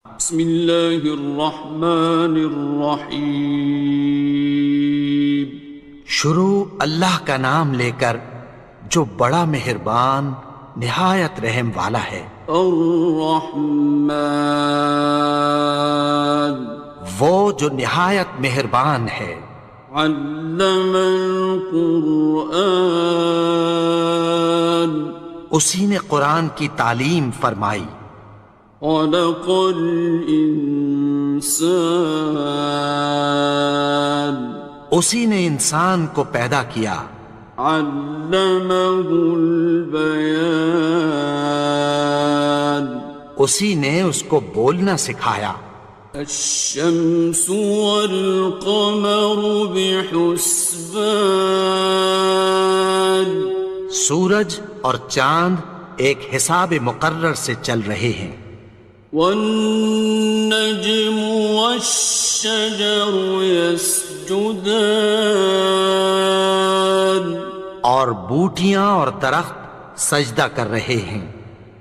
بسم اللہ الرحمن الرحیم۔ شروع اللہ کا نام لے کر جو بڑا مہربان نہایت رحم والا ہے۔ الرحمن، وہ جو نہایت مہربان ہے۔ علم القرآن، اسی نے قرآن کی تعلیم فرمائی۔ خلق الانسان، اسی نے انسان کو پیدا کیا۔ علمہ البیان، اسی نے اس کو بولنا سکھایا۔ الشمس والقمر بحسبان، سورج اور چاند ایک حساب مقرر سے چل رہے ہیں۔ والنجم والشجر يسجدان، اور بوٹیاں اور درخت سجدہ کر رہے ہیں۔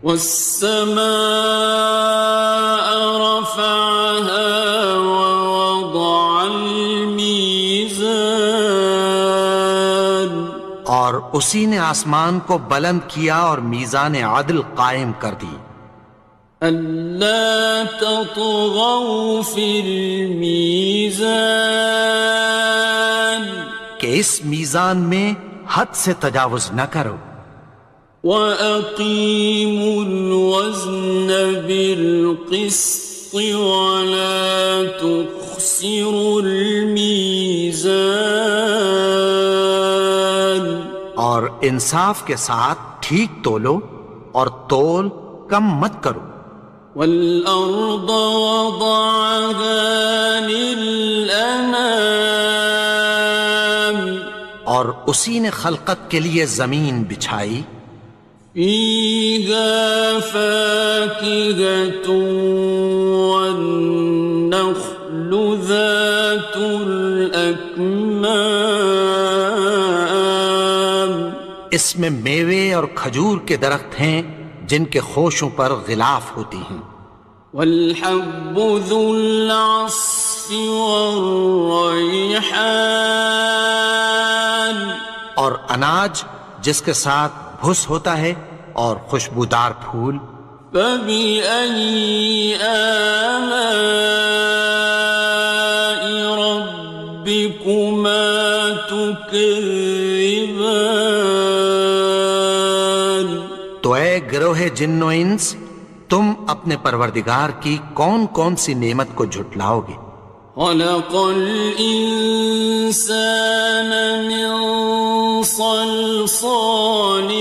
والسماء رفعها ووضع الميزان، اور اسی نے آسمان کو بلند کیا اور میزان عدل قائم کر دی۔ ألا تطغوا في الميزان، کہ اس میزان میں حد سے تجاوز نہ کرو۔ وَأَقِيمُوا الْوَزْنَ بِالْقِسْطِ وَلَا تُخْسِرُوا الْمِيزَانَ، اور انصاف کے ساتھ ٹھیک تولو اور تول کم مت کرو۔ وَالْأَرْضَ وَضَعَهَا لِلْأَنَامِ، اور اسی نے خلقت کے لیے زمین بچھائی۔ فِيهَا فَاكِهَةٌ وَالنَّخْلُ ذَاتُ الْأَكْمَامِ، اس میں میوے اور کھجور کے درخت ہیں جن کے خوشوں پر غلاف ہوتی ہیں۔ وَالْحَبُّ ذُو الْعَصْفِ وَالرَّيْحَانِ، اور اناج جس کے ساتھ بھس ہوتا ہے اور خوشبودار پھول۔ فَبِأَيِّ آلَاءِ رَبِّكُمَا تُكَذِّبَانِ، تو اے گروہ جن و انس، تم اپنے پروردگار کی کون کون سی نعمت کو جھٹلاؤ گے؟ خَلَقَ الْإِنسَانَ مِنْ صَلْصَالٍ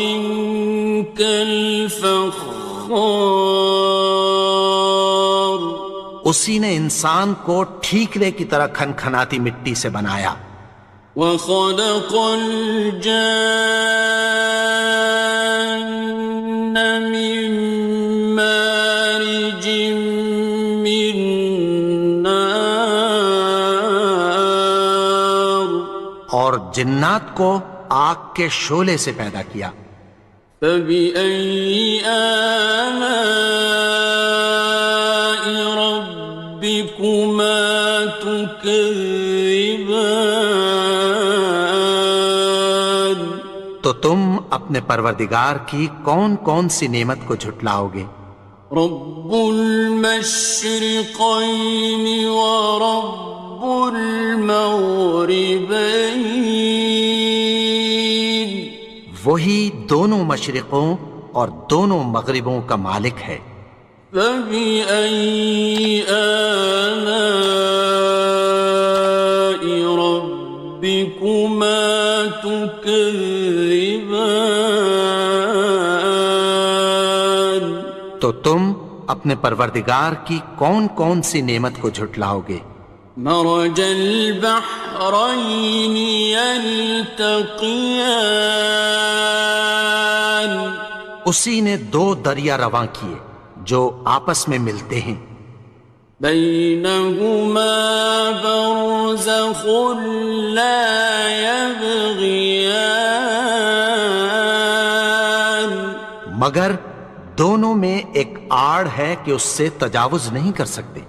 كَالْفَخَّارِ، اسی نے انسان کو ٹھیکرے کی طرح کھنکھناتی مٹی سے بنایا۔ وَخَلَقَ الْجَانَّ مِن مَّارِجٍ مِّن نَّارٍ، اور جنات کو آگ کے شعلے سے پیدا کیا۔ فَبِأَيِّ آلَاءِ رَبِّكُمَا تُكَذِّبَانِ، تو تم اپنے پروردگار کی کون کون سی نعمت کو جھٹلاؤ گے؟ رب المشرقين ورب المغربين، وہی دونوں مشرقوں اور دونوں مغربوں کا مالک ہے۔ فبأي آلاء ربكما تكذبان، تو تم اپنے پروردگار کی کون کون سی نعمت کو جھٹلاؤ گے؟ مرج البحرين يلتقيان، اسی نے دو دریا رواں کیے جو آپس میں ملتے ہیں۔ بينهما برزخ لا يبغيان، مگر دونوں میں ایک آڑ ہے کہ اس سے تجاوز نہیں کر سکتے.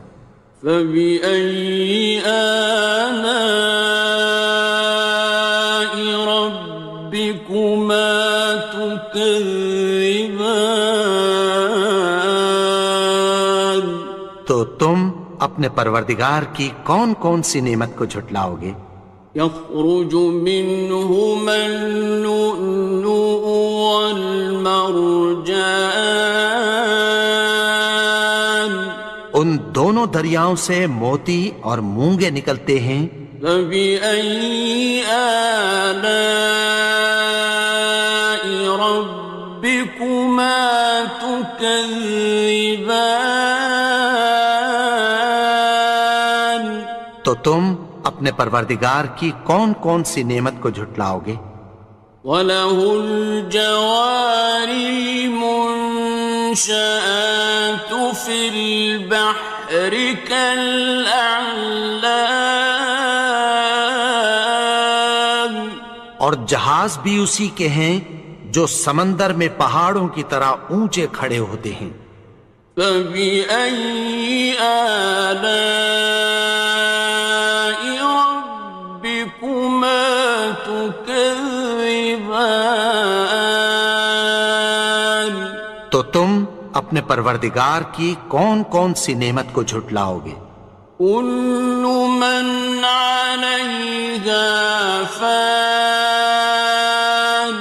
فبأي آلاء ربكما تكذبان. تو تم اپنے پروردگار کی کون کون سی نعمت کو جھٹلاؤ گے؟ يخرج منهما اللؤلؤ والمرجان. ان دونوں دریاؤں سے موتی اور مونگے نکلتے ہیں. فبأي آلاء ربكما تكذبان. تو تم اپنے پروردگار کی کون کون سی نعمت کو جھٹلاؤ گے؟ وَلَهُ الْجَوَارِ الْمُنشَآتُ فِي الْبَحْرِ كَالْأَعْلَامِ. اور جہاز بھی اسی کے ہیں جو سمندر میں پہاڑوں کی طرح اونچے کھڑے ہوتے ہیں. فَبِأَيِّ آلَاءِ رَبِّكُمَا تُكَذِّبَانِ. تو تم اپنے پروردگار کی کون کون سی نعمت کو جھٹلاؤ گے؟ كُلُّ مَنْ عَلَيْهَا فَانٍ.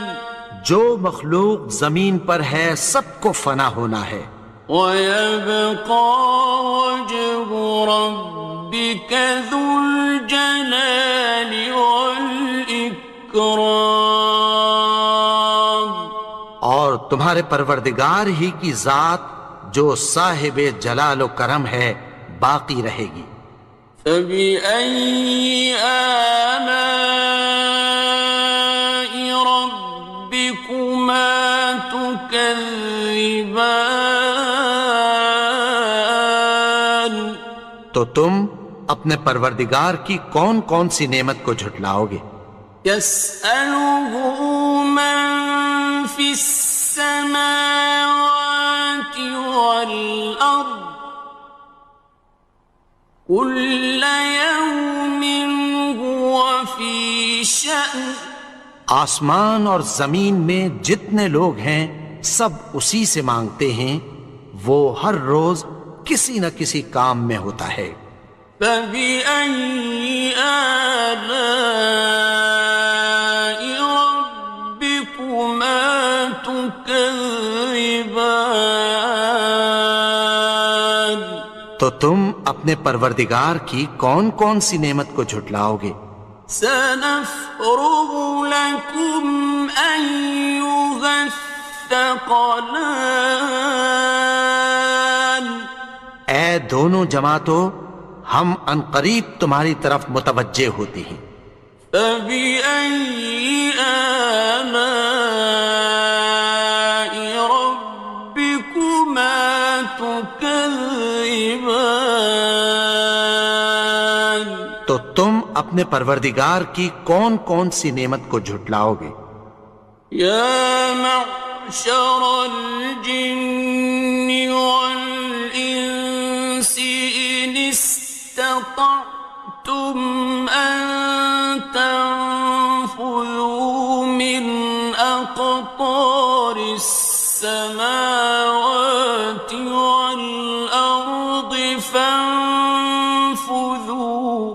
جو مخلوق زمین پر ہے سب کو فنا ہونا ہے. وَيَبْقَى وَجْهُ رَبِّكَ ذُو الْجَلَالِ وَالْإِكْرَامِ. اور تمہارے پروردگار ہی کی ذات جو صاحب جلال و کرم ہے باقی رہے گی. فَبِأَيِّ آلَاءِ رَبِّكُمَا تُكَذِّبَانِ. تو تم اپنے پروردگار کی کون کون سی نعمت کو جھٹلاؤ گے؟ يَسْأَلُهُ مَن فِي السَّمَاوَاتِ وَالْأَرْضِ كُلَّ يَوْمٍ هُوَ فِي شَأْنٍ. آسمان اور زمین میں جتنے لوگ ہیں سب اسی سے مانگتے ہیں، وہ ہر روز کسی نہ کسی کام میں ہوتا ہے. فَبِأَيِّ آلَاءِ رَبِّكُمَا تُكَذِّبَانِ. تو تم اپنے پروردگار کی کون کون سی نعمت کو جھٹلاؤ گے؟ سَنَفْرُغُ لَكُمْ أَيُّهَ الثَّقَلَانِ. اے دونوں جماعتوں، ہم عنقریب تمہاری طرف متوجہ ہوتے ہیں. فَبِأَيِّ آلَاءِ رَبِّكُمَا تُكَذِّبَانِ. تو تم اپنے پروردگار کی کون کون سی نعمت کو جھٹلاؤ گے؟ يَا مَعْشَرَ الْجِنِّ وَالْإِنسِ إِنِ اسْتَطَعْتُمْ أَن تَنفُذُوا مِنْ أَقْطَارِ السَّمَاوَاتِ وَالْأَرْضِ فَانفُذُوا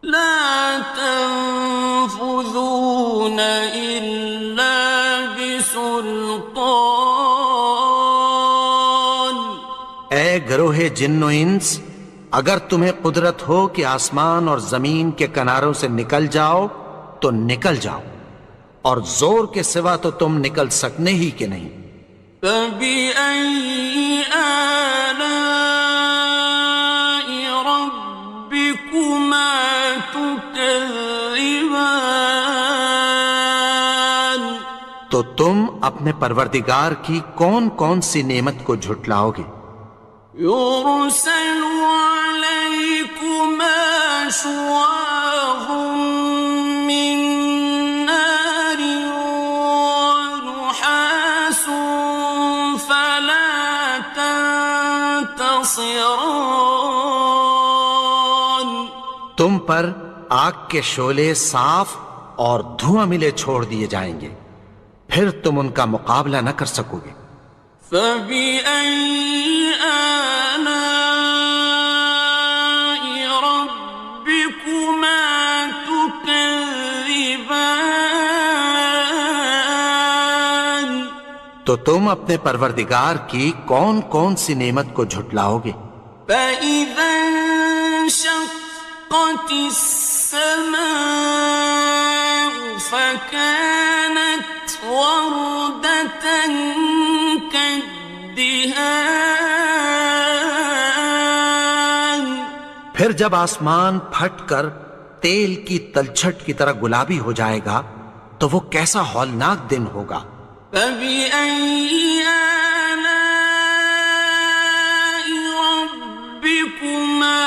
لَا تَنفُذُونَ إِلَّا بِسُلْطَانٍ. اے گروہ جن و انس، اگر تمہیں قدرت ہو کہ آسمان اور زمین کے کناروں سے نکل جاؤ تو نکل جاؤ، اور زور کے سوا تو تم نکل سکنے ہی کہ نہیں. فَبِأَيِّ آلَاءِ رَبِّكُمَا تُكَذِّبَانِ. تو تم اپنے پروردگار کی کون کون سی نعمت کو جھٹلاؤ گے؟ يُرْسَلُ عَلَيْكُمَا شُوَاظٌ مِّن نَّارٍ وَنُحَاسٌ تنتصران تم پر آگ کے شعلے صاف اور دھواں ملے چھوڑ دیے جائیں گے، پھر تم ان کا مقابلہ نہ کر سکو گے۔ فبأي آلاء ربكما تكذبان تو تم اپنے پروردگار کی کون کون سی نعمت کو جھٹلاؤ گے؟ فإذا انشقت السماء فكانت وردة كالدهان پھر جب آسمان پھٹ کر تیل کی تلچھٹ کی طرح گلابی ہو جائے گا تو وہ کیسا ہولناک دن ہوگا۔ فبأي آلاء ربكما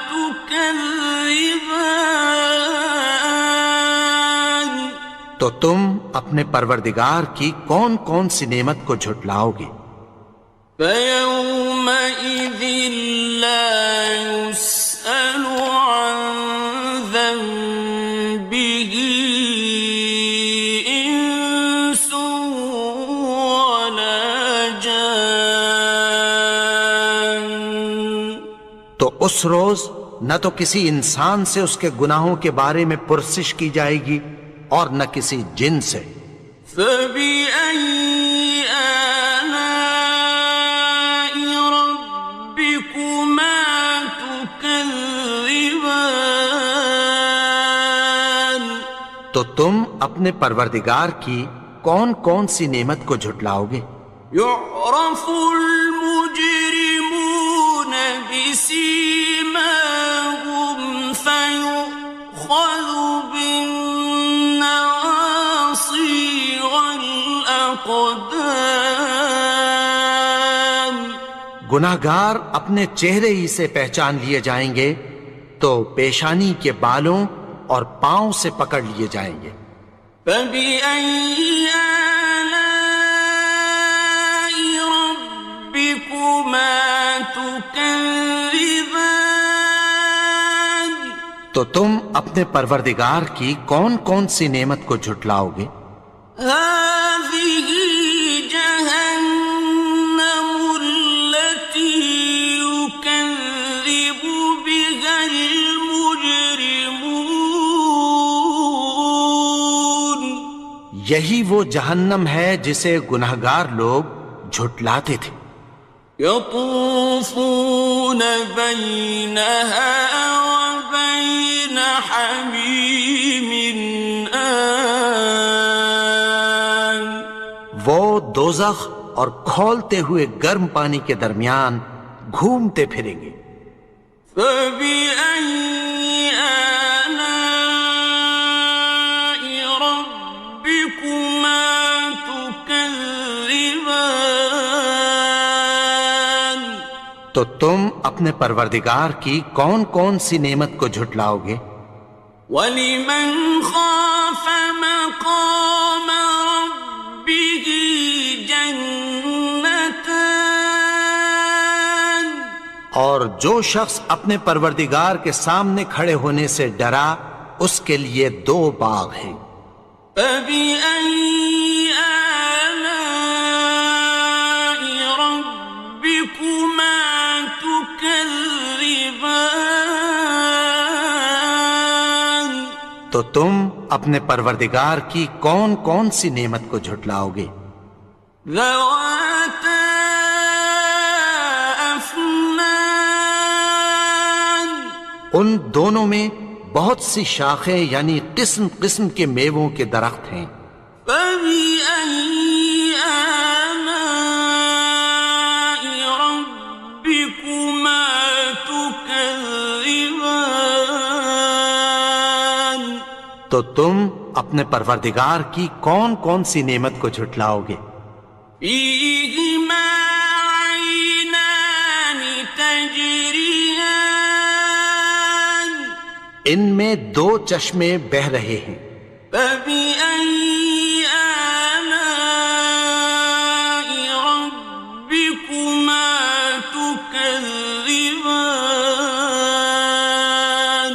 تكذبان تو تم اپنے پروردگار کی کون کون سی نعمت کو جھٹلاؤ گے؟ فيومئذ لا يسأل عن ذنبه إنس ولا جان تو اس روز نہ تو کسی انسان سے اس کے گناہوں کے بارے میں پرسش کی جائے گی اور نہ کسی جن سے۔ فبأي آلاء ربكما تكذبان تو تم اپنے پروردگار کی کون کون سی نعمت کو جھٹلاؤ گے؟ يعرف المجرمون بسيماهم فيؤخذ بالنواصي والأقدام گناہگار اپنے چہرے ہی سے پہچان لیے جائیں گے تو پیشانی کے بالوں اور پاؤں سے پکڑ لیے جائیں گے۔ فبأي آلاء ربكما تكذبان تو تم اپنے پروردگار کی کون کون سی نعمت کو جھٹلاؤ گے؟ هذه جهنم التي يكذب بها المجرمون یہی وہ جہنم ہے جسے گناہگار لوگ جھٹلاتے تھے۔ يطوفون بينها وبين حميم آن وہ دوزخ اور کھولتے ہوئے گرم پانی کے درمیان گھومتے پھریں گے۔ فبأي آلاء ربكما تكذبان تو تم اپنے پروردگار کی کون کون سی نعمت کو جھٹلاؤ گے؟ وَلِمَنْ خَافَ مَقَامَ رَبِّهِ جَنَّتَانِ اور جو شخص اپنے پروردگار کے سامنے کھڑے ہونے سے ڈرا اس کے لیے دو باغ ہیں۔ فَبِأَيِّ آلَاءِ رَبِّكُمَا تُكَذِّبَانِ تو تم اپنے پروردگار کی کون کون سی نعمت کو جھٹلاؤ گے؟ ذَوَاتَا أَفْنَانٍ ان دونوں میں بہت سی شاخیں یعنی قسم قسم کے میووں کے درخت ہیں۔ فَبِأَيِّ آلَاءِ رَبِّكُمَا تُكَذِّبَانِ تو تم اپنے پروردگار کی کون کون سی نعمت کو جھٹلاؤ گے؟ فِيهِمَا عَيْنَانِ تَجْرِيَانِ ان میں دو چشمے بہہ رہے ہیں۔ فَبِأَيِّ آلَاءِ رَبِّكُمَا تُكَذِّبَانِ تكذبان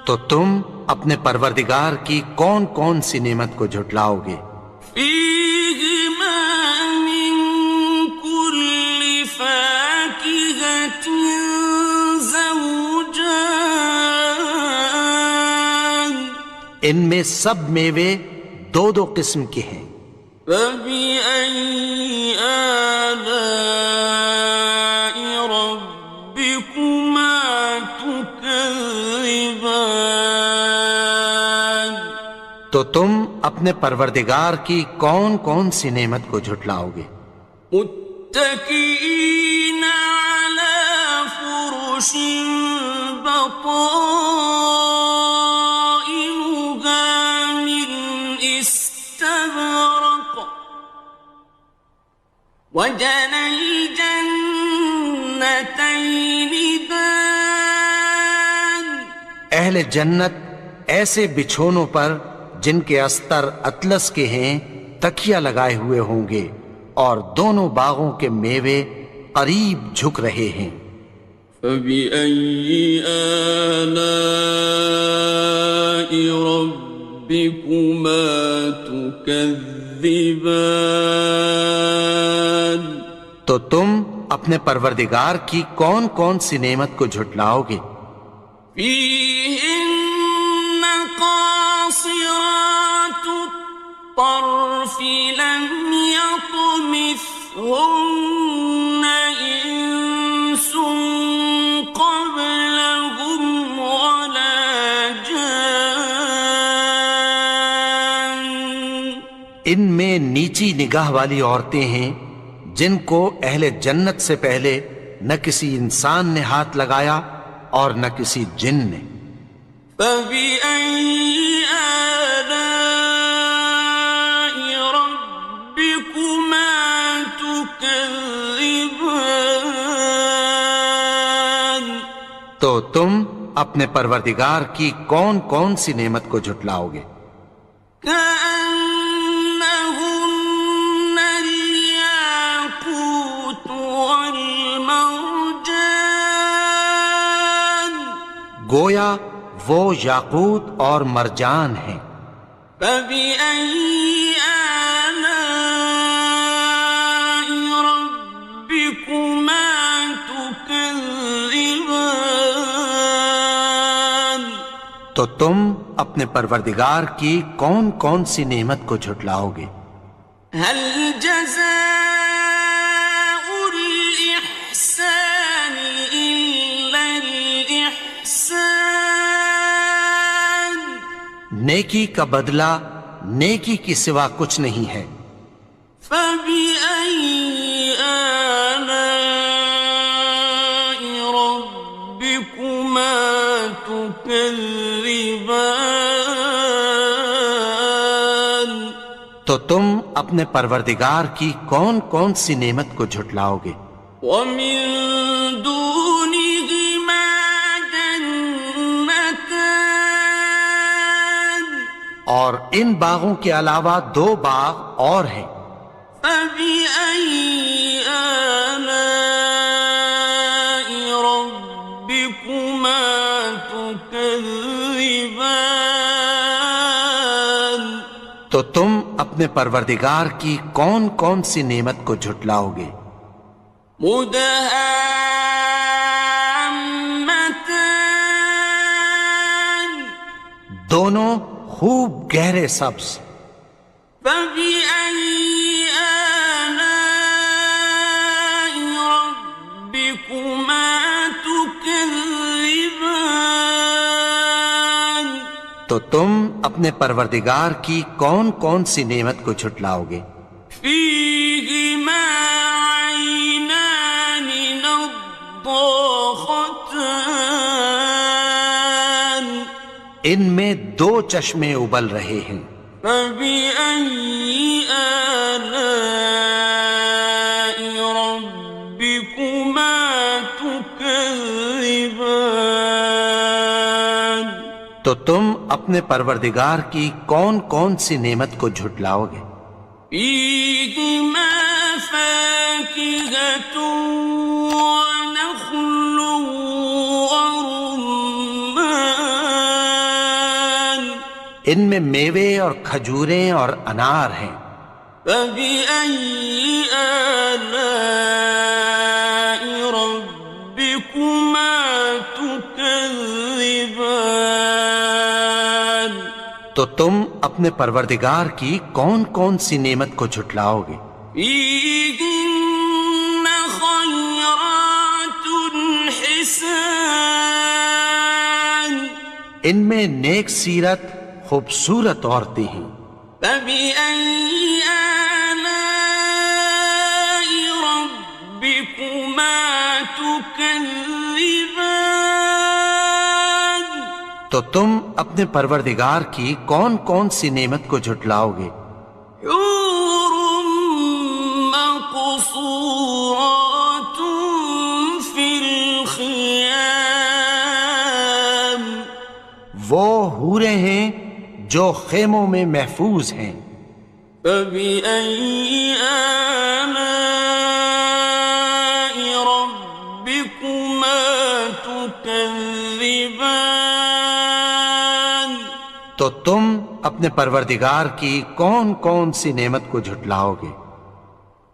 تو تم اپنے پروردگار کی کون کون سی نعمت کو جھٹلاؤ گے؟ فيهما من كل فاكهة زوجان ان میں سب میوے دو دو قسم کے ہیں۔ فبأي آلاء ربكما تكذبان تو تم اپنے پروردگار کی کون کون سی نعمت کو جھٹلاؤ گے؟ متكئين على فرش بطائنها من استبرق وجنى الجنتين دان اہل جنت ایسے بچھونوں پر جن کے استر اطلس کے ہیں تکیہ لگائے ہوئے ہوں گے، اور دونوں باغوں کے میوے قریب جھک رہے ہیں۔ فبأي آلاء ربكما تكذبان تو تم اپنے پروردگار کی کون کون سی نعمت کو جھٹلاؤ گے؟ فيهن قاصرات الطرف لم يطمثهن إنس قبلهم ولا جان ان میں نیچی نگاہ والی عورتیں ہیں جن کو اہل جنت سے پہلے نہ کسی انسان نے ہاتھ لگایا اور نہ کسی جن نے۔ فبأي آلاء ربكما تكذبان تو تم اپنے پروردگار کی کون کون سی نعمت کو جھٹلاؤ گے؟ كأنهن الياقوت والمرجان گویا وہ یاقوت اور مرجان ہیں۔ فبأي آلاء ربكما تكذبان تو تم اپنے پروردگار کی کون کون سی نعمت کو جھٹلاؤ گے؟ هل جزاء الإحسان إلا الإحسان نیکی کا بدلہ نیکی کی سوا کچھ نہیں ہے۔ فبأي آلاء ربكما تكذبان تو تم اپنے پروردگار کی کون کون سی نعمت کو جھٹلاؤ گے؟ ومن دونهما جنتان اور ان باغوں کے علاوہ دو باغ اور ہیں۔ فبأي آلاء ربكما تكذبان تو تم اپنے پروردگار کی کون کون سی نعمت کو جھٹلاؤ گے؟ مدهامتان دونوں خوب گہرے سبز۔ فبأي آلاء ربكما تكذبان تو تم اپنے پروردگار کی کون کون سی نعمت کو جھٹلاؤ گے؟ فيهما عينان نضاختان ان میں دو چشمے ابل رہے ہیں۔ فبأي آلاء ربكما تكذبان تو تم اپنے پروردگار کی کون کون سی نعمت کو جھٹلاؤ گے؟ فيهما فاكهة ونخل ان میں میوے اور کھجوریں اور انار ہیں۔ فبأي آلاء ربكما تكذبان؟ تو تم اپنے پروردگار کی کون کون سی نعمت کو جھٹلاؤ گے؟ فيهن خيرات حسان، ان میں نیک سیرت خوبصورت عورتیں ہیں۔ فبأي آلاء ربكما تكذبان؟ تو تم اپنے پروردگار کی کون کون سی نعمت کو جھٹلاؤ گے؟ حور مقصورات في الخيام، وہ حوریں ہیں جو خیموں میں محفوظ ہیں۔ فبأي آلاء ربكما تكذبان؟ تو تم اپنے پروردگار کی کون کون سی نعمت کو جھٹلاؤ گے؟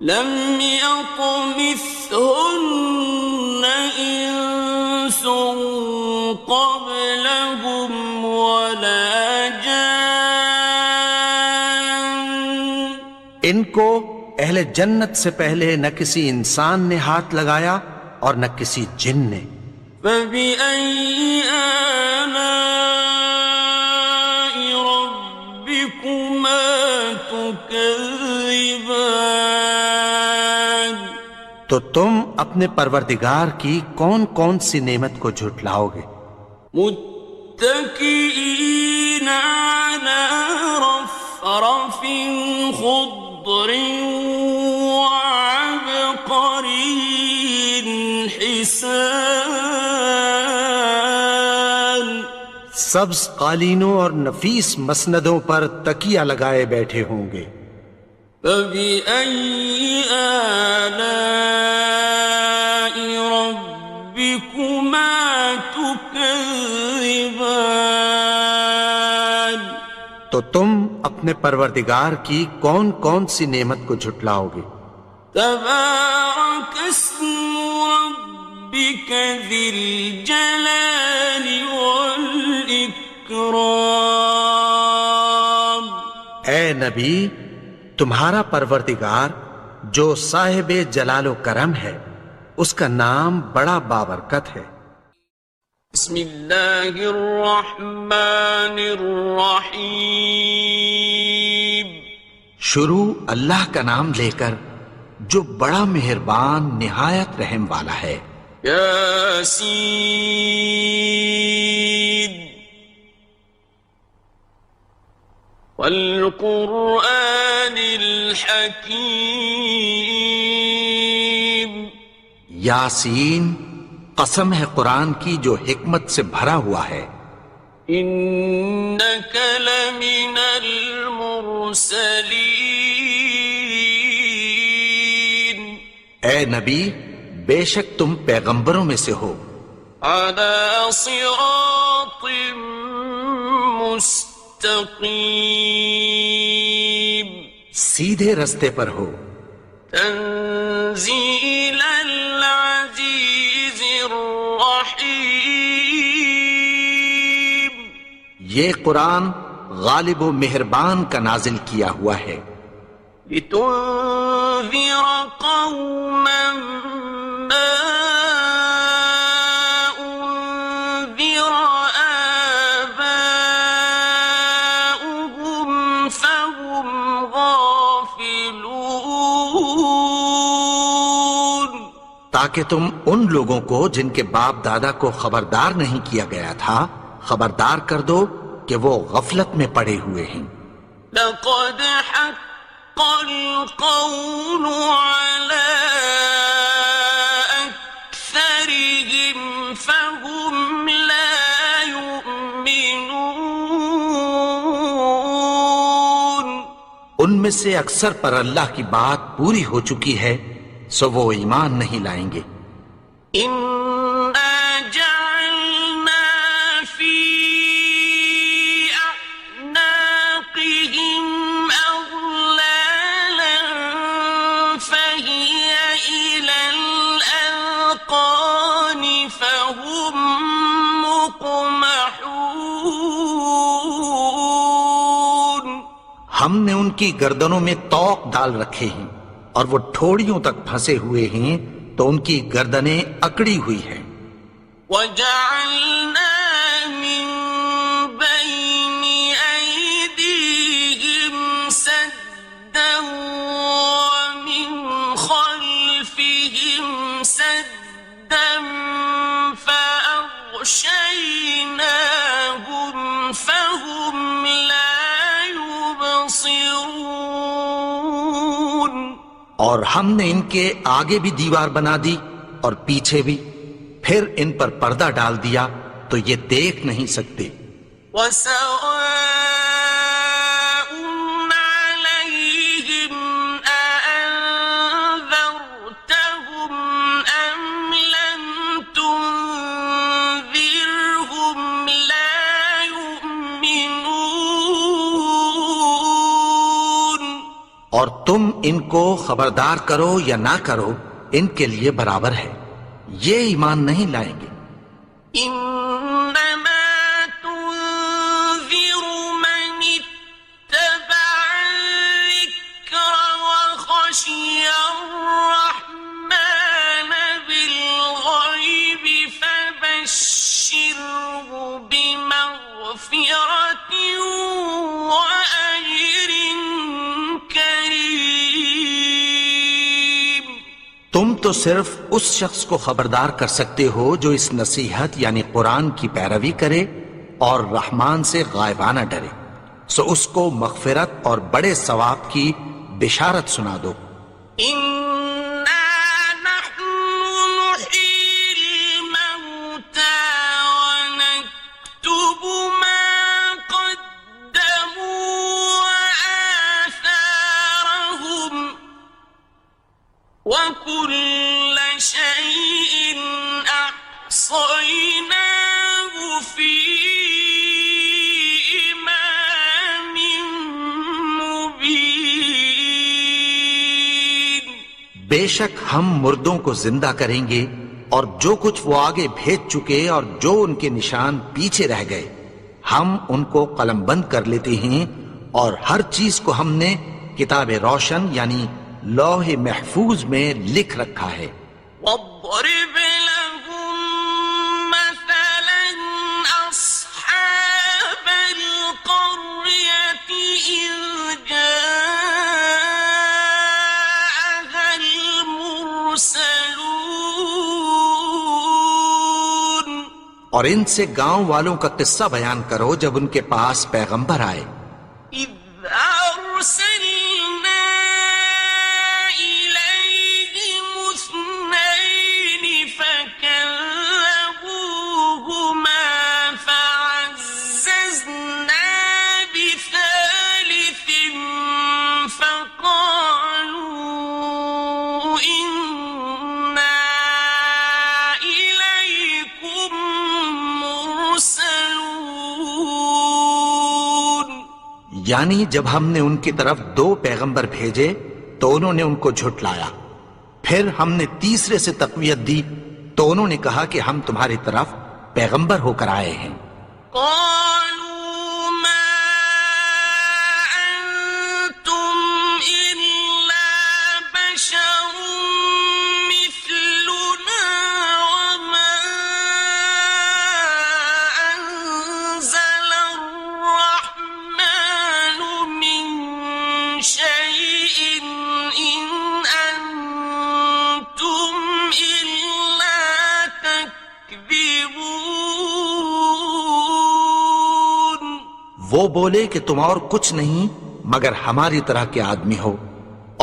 لم يطمثهن إنس قبلهم ولا جان، ان کو اہل جنت سے پہلے نہ کسی انسان نے ہاتھ لگایا اور نہ کسی جن نے۔ فبأي آلاء ربكما تكذبان؟ تو تم اپنے پروردگار کی کون کون سی نعمت کو جھٹلاؤ گے؟ متكئين على رفرف خضر وعبقري حسان، سبز قالینوں اور نفیس مسندوں پر تکیہ لگائے بیٹھے ہوں گے۔ فبأي آلاء ربكما تكذبان؟ تو تم اپنے پروردگار کی کون کون سی نعمت کو جھٹلاؤ گے؟ تبارك اسم ربك ذي الجلال والإكرام۔ اے نبی، تمہارا پروردگار جو صاحب جلال و کرم ہے، اس کا نام بڑا بابرکت ہے۔ بسم اللہ الرحمن الرحیم، شروع اللہ کا نام لے کر جو بڑا مہربان نہایت رحم والا ہے۔ یاسین والقرآن الحکیم، یاسین، قسم ہے قرآن کی جو حکمت سے بھرا ہوا ہے۔ انک لمن المرسلین، اے نبی، بے شک تم پیغمبروں میں سے ہو۔ علی صراط مستقیم، سیدھے رستے پر ہو۔ تنزیل العزیز الرحیم، یہ قرآن غالب و مہربان کا نازل کیا ہوا ہے۔ لتنذر قوما ما انذر آباؤهم فهم غافلون، تاکہ تم ان لوگوں کو جن کے باپ دادا کو خبردار نہیں کیا گیا تھا خبردار کر دو کہ وہ غفلت میں پڑے ہوئے ہیں۔ لقد حق القول على أكثرهم فهم لا يؤمنون، ان میں سے اکثر پر اللہ کی بات پوری ہو چکی ہے سو وہ ایمان نہیں لائیں گے۔ إنا جعلنا في أعناقهم هم مقمحون ہم نے ان کی گردنوں میں طوق ڈال رکھے ہیں اور وہ ٹھوڑیوں تک پھنسے ہوئے ہیں تو ان کی گردنیں اکڑی ہوئی ہیں. وَجَعَلْنَا مِن بَيْنِ أَيْدِيهِمْ سَدًّا وَمِنْ خَلْفِهِمْ سَدًّا فَأَغْشَيْنَاهُمْ فَهُمْ لَا يُبْصِرُونَ. اور ہم نے ان کے آگے بھی دیوار بنا دی اور پیچھے بھی، پھر ان پر پردہ ڈال دیا تو یہ دیکھ نہیں سکتے. وَسَوَاءٌ عَلَيْهِمْ أَأَنذَرْتَهُمْ أَمْ لَمْ تُنذِرْهُمْ لَا يُؤْمِنُونَ. اور تم ان کو خبردار کرو یا نہ کرو ان کے لیے برابر ہے، یہ ایمان نہیں لائیں گے. إنما تنذر من اتبع الذكر وخشي الرحمن بالغيب فبشره بمغفرة وأجر كريم. تم تو صرف اس شخص کو خبردار کر سکتے ہو جو اس نصیحت یعنی قرآن کی پیروی کرے اور رحمان سے غائبانہ ڈرے، سو اس کو مغفرت اور بڑے ثواب کی بشارت سنا دو. إنا نحن نحيي الموتى ونكتب ما قدموا وآثارهم وكل شيء أحصيناه في إمام مبين. بے شک ہم مردوں کو زندہ کریں گے اور جو کچھ وہ آگے بھیج چکے اور جو ان کے نشان پیچھے رہ گئے ہم ان کو قلم بند کر لیتے ہیں، اور ہر چیز کو ہم نے کتاب روشن یعنی لوح محفوظ میں لکھ رکھا ہے. واضرب لهم مثلا أصحاب القرية إذ جاءها المرسلون. اور ان سے گاؤں والوں کا قصہ بیان کرو جب ان کے پاس پیغمبر آئے. إذ أرسلنا إليهم اثنين فكذبوهما فعززنا بثالث فقالوا إنا إليكم مرسلون. یعنی جب ہم نے ان کی طرف 2 پیغمبر بھیجے تو انہوں نے ان کو جھٹلایا، پھر ہم نے تیسرے سے تقویت دی تو انہوں نے کہا کہ ہم تمہاری طرف پیغمبر ہو کر آئے ہیں. قالوا ما أنتم إلا بشر مثلنا وما أنزل الرحمن من شيء إن أنتم إلا تكذبون. وہ بولے کہ تم اور کچھ نہیں مگر ہماری طرح کے آدمی ہو،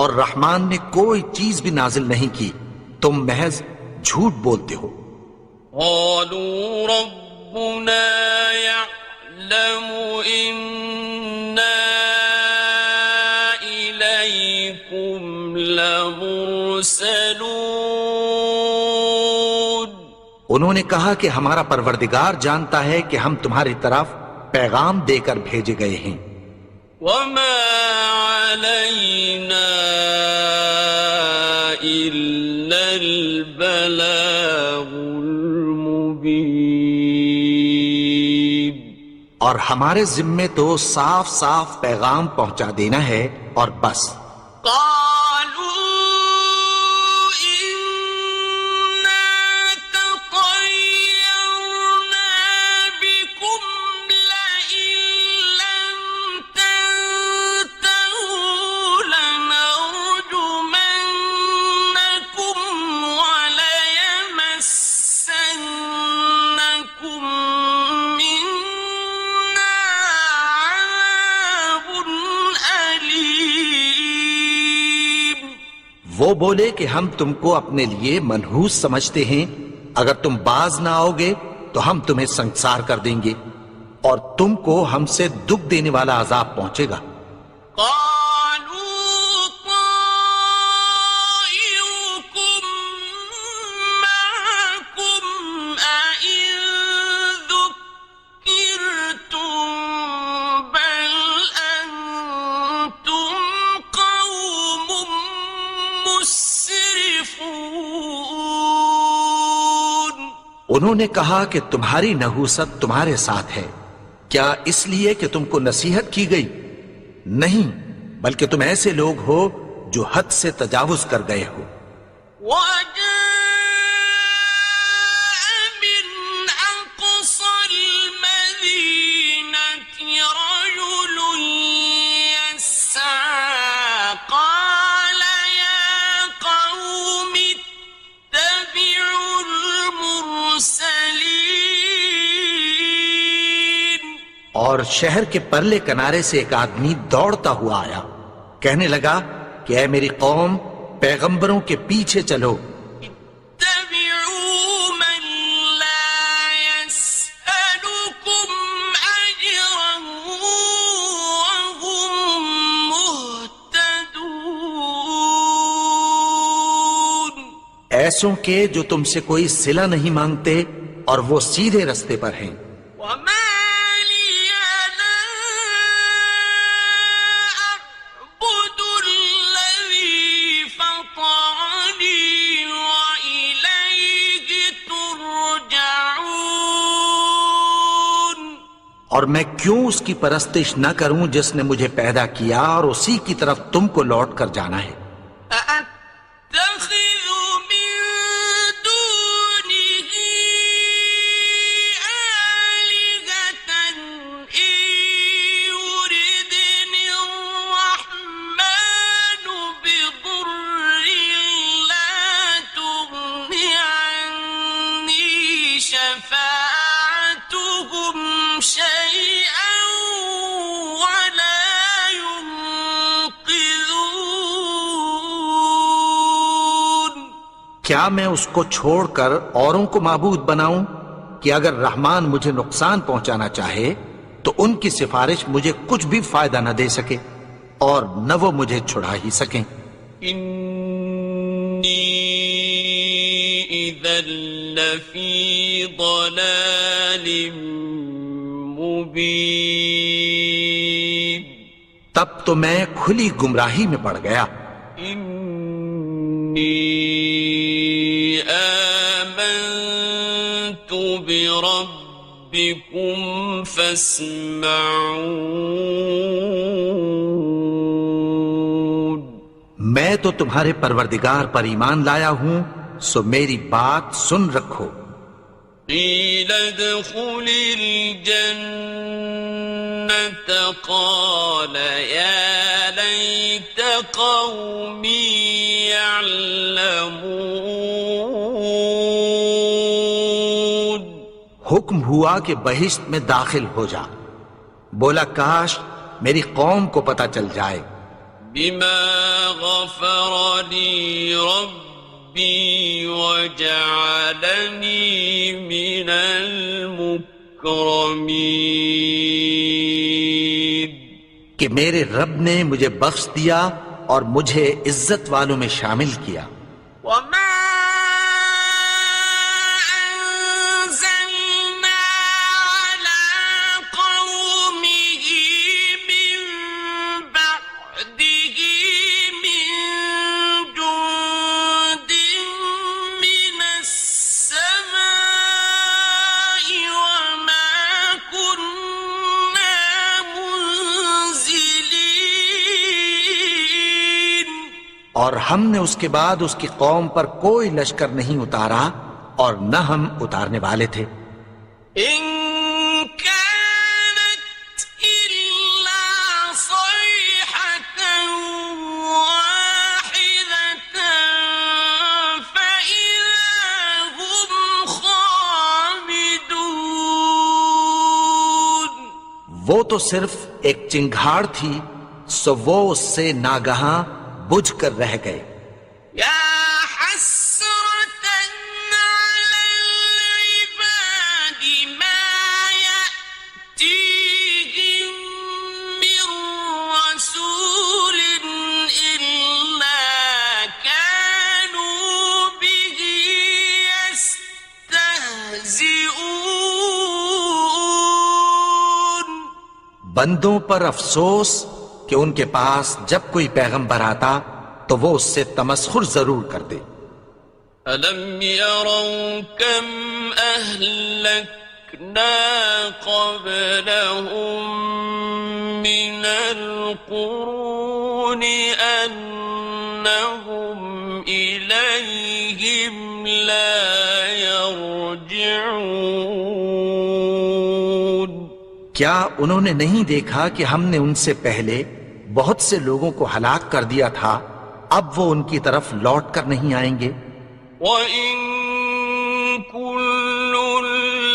اور رحمان نے کوئی چیز بھی نازل نہیں کی، تم محض جھوٹ بولتے ہو. قالوا ربنا يعلم إنا إليكم لمرسلون. انہوں نے کہا کہ ہمارا پروردگار جانتا ہے کہ ہم تمہاری طرف پیغام دے کر بھیجے گئے ہیں. وما علينا إلا البلاغ المبين. اور ہمارے ذمے تو صاف صاف پیغام پہنچا دینا ہے اور بس. قالوا إنا تطيرنا بكم لئن لم تنتهوا لنرجمنكم وليمسنكم منا عذاب أليم. وہ بولے کہ ہم تم کو اپنے لیے منحوس سمجھتے ہیں، اگر تم باز نہ آؤ گے تو ہم تمہیں سنسار کر دیں گے اور تم کو ہم سے دکھ دینے والا عذاب پہنچے گا. قالوا طائركم معكم أئن ذكرتم بل أنتم قوم مسرفون. انہوں نے کہا کہ تمہاری نحوست تمہارے ساتھ ہے، کیا اس لیے کہ تم کو نصیحت کی گئی؟ نہیں، بلکہ تم ایسے لوگ ہو جو حد سے تجاوز کر گئے ہو. وجاء من أقصى المدينة رجل يسعى قال يا قوم اتبعوا المرسلين. اور شہر کے پرلے کنارے سے ایک آدمی دوڑتا ہوا آیا، کہنے لگا کہ اے میری قوم، پیغمبروں کے پیچھے چلو. اتبعوا من لا يسألكم أجرا وهم مهتدون. ایسوں کے جو تم سے کوئی صلہ نہیں مانگتے اور وہ سیدھے رستے پر ہیں. وما لي لا أعبد الذي فطرني وإليه ترجعون. اور میں کیوں اس کی پرستش نہ کروں جس نے مجھے پیدا کیا اور اسی کی طرف تم کو لوٹ کر جانا ہے. أأتخذ من دونه آلهة إن يردني الرحمن بضر لا تغن عني شفاعتهم شيئا ولا ينقذون. کیا میں اس کو چھوڑ کر اوروں کو معبود بناؤں کہ اگر رحمان مجھے نقصان پہنچانا چاہے تو ان کی سفارش مجھے کچھ بھی فائدہ نہ دے سکے اور نہ وہ مجھے چھڑا ہی سکیں. إني إذا لفي ضلال مبين. تب تو میں کھلی گمراہی میں پڑ گیا. إني آمنت بربكم فاسمعون. میں تو تمہارے پروردگار پر ایمان لایا ہوں، سو میری بات سن رکھو. قيل ادخل الجنة قال يا ليت قومي يعلمون. حکم ہوا کہ بہشت میں داخل ہو جا. بولا کاش میری قوم کو پتہ چل جائے. بما غفر لي ربي وجعلني من المكرمين. کہ میرے رب نے مجھے بخش دیا اور مجھے عزت والوں میں شامل کیا. وما أنزلنا على قومه من بعده من جند من السماء وما كنا اور ہم نے اس کے بعد اس کی قوم پر کوئی لشکر نہیں اتارا اور نہ ہم اتارنے والے تھے. إن كانت إلا صيحة واحدة فإذا هم خامدون. وہ تو صرف ایک چنگھاڑ تھی، سو وہ اس سے ناگہاں بجھ کر رہ گئے. يا حسرة على العباد ما يأتيهم من رسول إلا كانوا به يستهزئون. بندوں پر افسوس کہ ان کے پاس جب کوئی پیغمبر آتا تو وہ اس سے تمسخر ضرور کرتے. أَلَمْ يَرَوْا كَمْ أَهْلَكْنَا قَبْلَهُمْ مِنَ الْقُرُونِ أَنَّهُمْ إِلَيْهِمْ لَا يَرْجِعُونَ. کیا انہوں نے نہیں دیکھا کہ ہم نے ان سے پہلے بہت سے لوگوں کو ہلاک کر دیا تھا، اب وہ ان کی طرف لوٹ کر نہیں آئیں گے؟ وَإِن كُلٌّ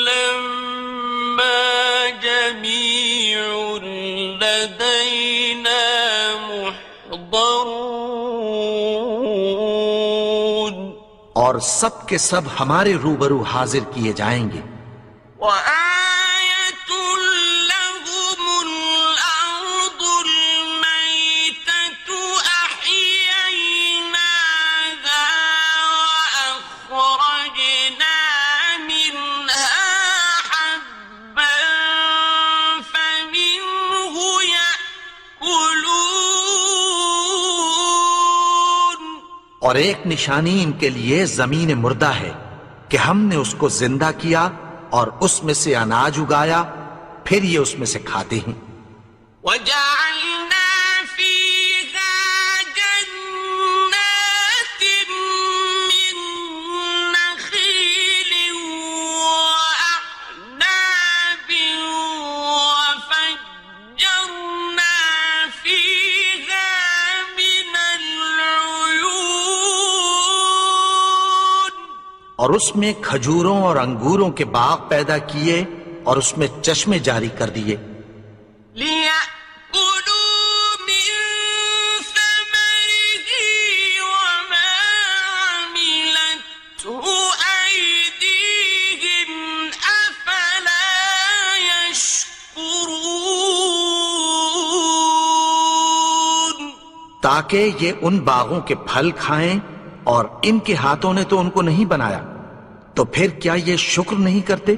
لَّمَّا جَمِيعٌ لَّدَيْنَا مُحْضَرُونَ. اور سب کے سب ہمارے روبرو حاضر کیے جائیں گے. وَآيَةٌ لَّهُمُ الْأَرْضُ الْمَيْتَةُ أَحْيَيْنَاهَا وَأَخْرَجْنَا مِنْهَا حَبًّا فَمِنْهُ يَأْكُلُونَ. اور ایک نشانی ان کے لیے زمین مردہ ہے کہ ہم نے اس کو زندہ کیا اور اس میں سے اناج اگایا، پھر یہ اس میں سے کھاتے ہیں. وَجَعَلْنَا فِيهَا جَنَّاتٍ مِّن نَّخِيلٍ وَأَعْنَابٍ وَفَجَّرْنَا فِيهَا مِنَ الْعُيُونِ. اور اس میں کھجوروں اور انگوروں کے باغ پیدا کیے اور اس میں چشمے جاری کر دیے. لِيَأْكُلُوا مِن ثَمَرِهِ وَمَا عَمِلَتْهُ أَيْدِيهِمْ أَفَلَا يَشْكُرُونَ. تاکہ یہ ان باغوں کے پھل کھائیں، اور ان کے ہاتھوں نے تو ان کو نہیں بنایا، تو پھر کیا یہ شکر نہیں کرتے؟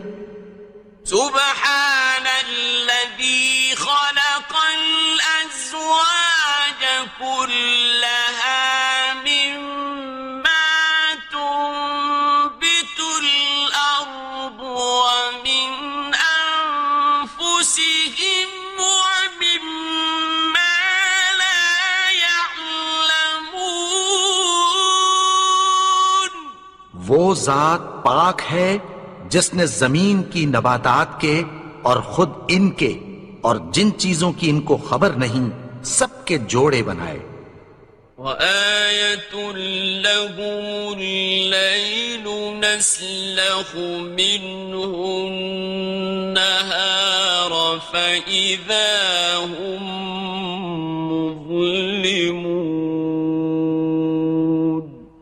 سبحان الذي خلق الأزواج كلها مما تنبت الأرض ومن أنفسهم ومما لا يعلمون. وہ ذات پاک ہے جس نے زمین کی نباتات کے اور خود ان کے اور جن چیزوں کی ان کو خبر نہیں سب کے جوڑے بنائے. وَآيَةٌ لَّهُمُ اللَّيْلُ نَسْلَخُ مِنْهُ النَّهَارَ فَإِذَا هُم مُظْلِمُونَ.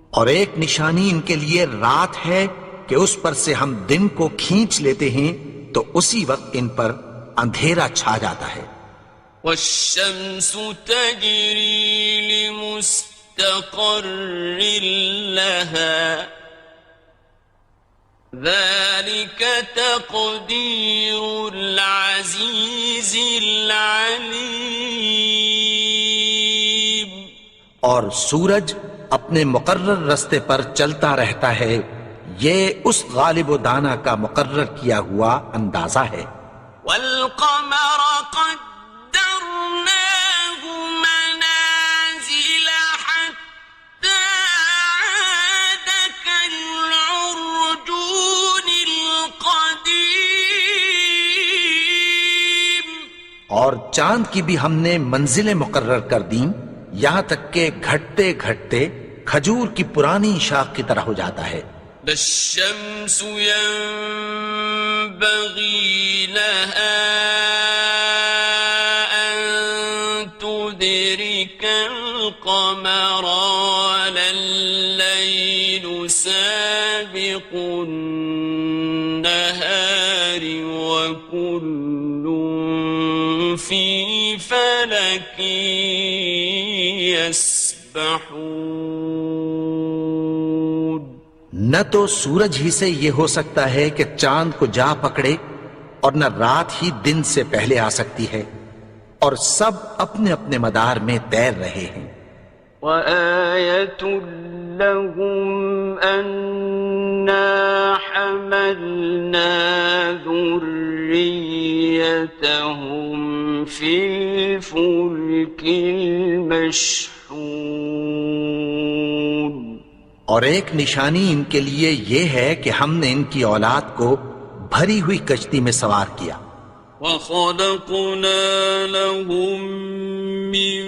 اور ایک نشانی ان کے لیے رات ہے کہ اس پر سے ہم دن کو کھینچ لیتے ہیں تو اسی وقت ان پر اندھیرا چھا جاتا ہے. وَالشَّمْسُ تَجْرِي لِمُسْتَقَرٍّ لَّهَا ذَلِكَ تَقْدِيرُ الْعَزِيزِ الْعَلِيمِ. اور سورج اپنے مقرر رستے پر چلتا رہتا ہے، یہ اس غالب و دانا کا مقرر کیا ہوا اندازہ ہے. وَالْقَمَرَ قَدَّرْنَاهُ مَنَازِلَ حَتَّى چاند کی بھی ہم نے منزلیں مقرر کر دیں، یہاں تک کہ گھٹتے گھٹتے کھجور کی پرانی شاخ کی طرح ہو جاتا ہے۔ لا الشمس ينبغي لها أن تدرك القمر ولا الليل سابق النهار وكل في فلك يسبحون۔ نہ تو سورج ہی سے یہ ہو سکتا ہے کہ چاند کو جا پکڑے، اور نہ رات ہی دن سے پہلے آ سکتی ہے، اور سب اپنے اپنے مدار میں تیر رہے ہیں۔ وَآيَةٌ لَهُمْ أَنَّا حَمَلْنَا ذُرِّيَّتَهُمْ فِي الْفُلْكِ الْمَشْحُونِ۔ اور ایک نشانی ان کے لیے یہ ہے کہ ہم نے ان کی اولاد کو بھری ہوئی کشتی میں سوار کیا۔ وَخَلَقْنَا لَهُم مِّن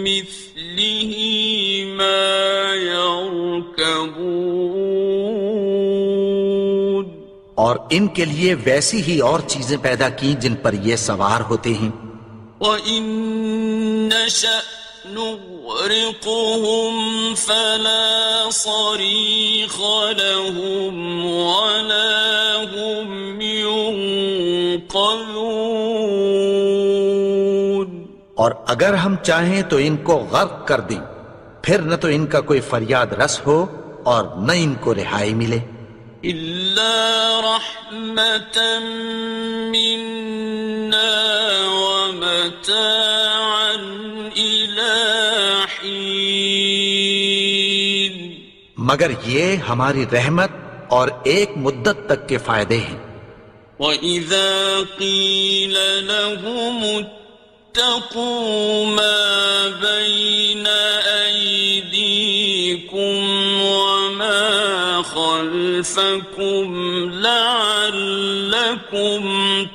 مِّثْلِهِ مَا يَرْكَبُونَ۔ اور ان کے لیے ویسی ہی اور چیزیں پیدا کی جن پر یہ سوار ہوتے ہیں۔ وَإِن نَّشَأْ نُغْرِقْهُمْ فَلَا صَرِيخَ لَهُمْ وَلَا هُمْ يُنقَذُونَ۔ اور اگر ہم چاہیں تو ان کو غرق کر دیں، پھر نہ تو ان کا کوئی فریاد رس ہو اور نہ ان کو رہائی ملے۔ إِلَّا رَحْمَةً مِّنَّا وَمَتَاعًا إِلَىٰ حِينٍ۔ مگر یہ ہماری رحمت اور ایک مدت تک کے فائدے ہیں۔ وَإِذَا قِيلَ لَهُمُ اتَّقُوا مَا بَيْنَ أَيْدِيكُمْ وَمَا خَلْفَكُمْ لَعَلَّكُمْ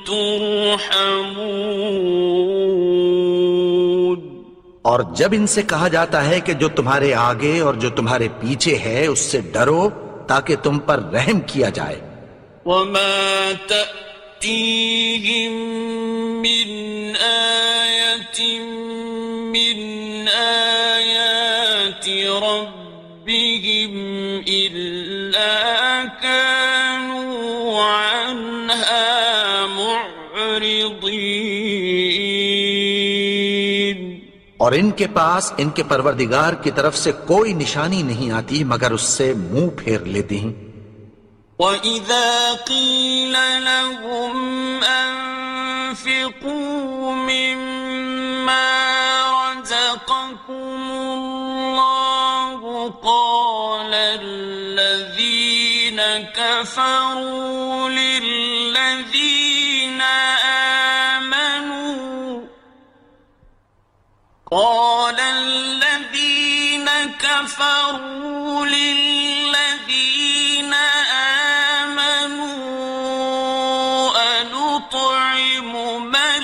تُرْحَمُونَ۔ اور جب ان سے کہا جاتا ہے کہ جو تمہارے آگے اور جو تمہارے پیچھے ہے اس سے ڈرو تاکہ تم پر رحم کیا جائے۔ وَمَا تَأْتِيهِم مِّنْ آيَةٍ مِّنْ آيَاتِ رَبِّهِمْ إِلَّا كَانُوا عَنْهَا مُعْرِضِينَ۔ اور ان کے پاس ان کے پروردگار کی طرف سے کوئی نشانی نہیں آتی مگر اس سے منہ پھیر لیتے ہیں۔ وَإِذَا قِيلَ لَهُمْ أَنفِقُوا مِمَّا رَزَقَكُمُ اللَّهُ قَالَ الَّذِينَ كَفَرُوا لِلَّذِينَ آمَنُوا أَنُطْعِمُ مَن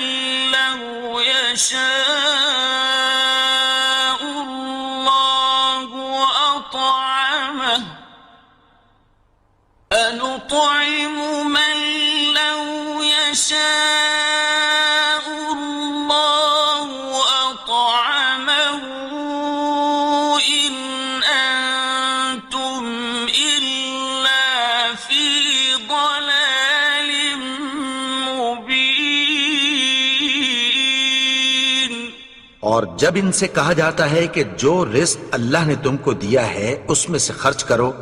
لَّوْ يَشَاءُ اللَّهُ أَطْعَمَهُ أَنُطْعِمُ مَن لَّوْ يَشَاءُ اللَّهُ أَطْعَمَهُ إِنْ أَنتُمْ إِلَّا فِي ضَلَالٍ مُّبِينٍ۔ اور جب ان سے کہا جاتا ہے کہ جو رزق اللہ نے تم کو دیا ہے اس میں سے خرچ کرو،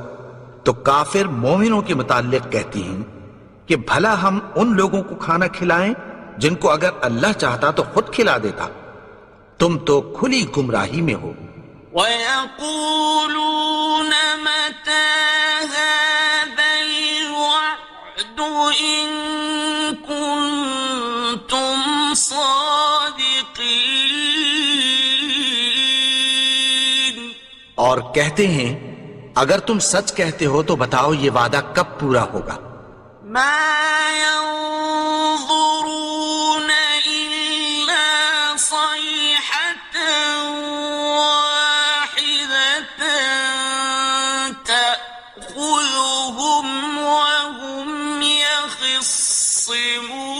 تو کافر مومنوں کے متعلق کہتی ہیں کہ بھلا ہم ان لوگوں کو کھانا کھلائیں جن کو اگر اللہ چاہتا تو خود کھلا دیتا۔ تم تو کھلی گمراہی میں ہو۔ وَيَقُولُونَ مَتَىٰ هَٰذَا الْوَعْدُ إِن كُنتُمْ صَادِقِينَ۔ اور کہتے ہیں اگر تم سچ کہتے ہو تو بتاؤ یہ وعدہ کب پورا ہوگا۔ مَا يَنظُرُونَ إِلَّا يخصمون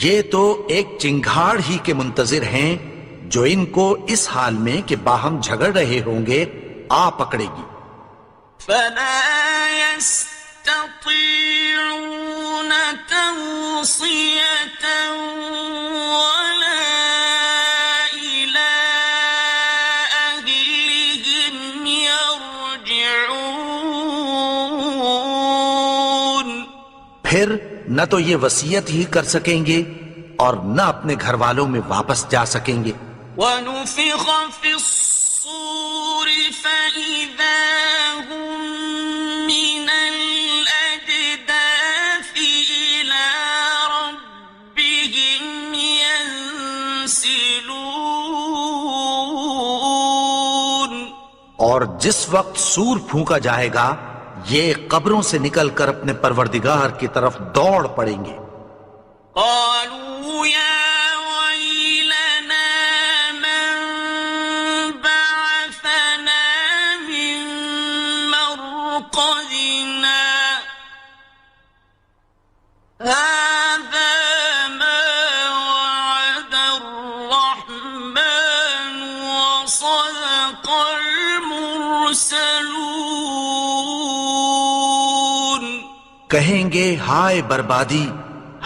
یہ تو ایک چنگھاڑ ہی کے منتظر ہیں جو ان کو اس حال میں کہ باہم جھگڑ رہے ہوں گے آ پکڑے گی. فلا يستطيعون توصية ولا إلى أهلهم يرجعون. پھر نہ تو یہ وصیت ہی کر سکیں گے اور نہ اپنے گھر والوں میں واپس جا سکیں گے. ونفخ في الصور فإذا هم من الأجداث إلى ربهم ينسلون. اور جس وقت سور پھونکا جائے گا یہ قبروں سے نکل کر اپنے پروردگار کی طرف دوڑ پڑیں گے. قالوا يا ويلنا من بعثنا من مرقدنا هذا ما وعد الرحمن وصدق المرسلون. کہیں گے ہائے بربادی،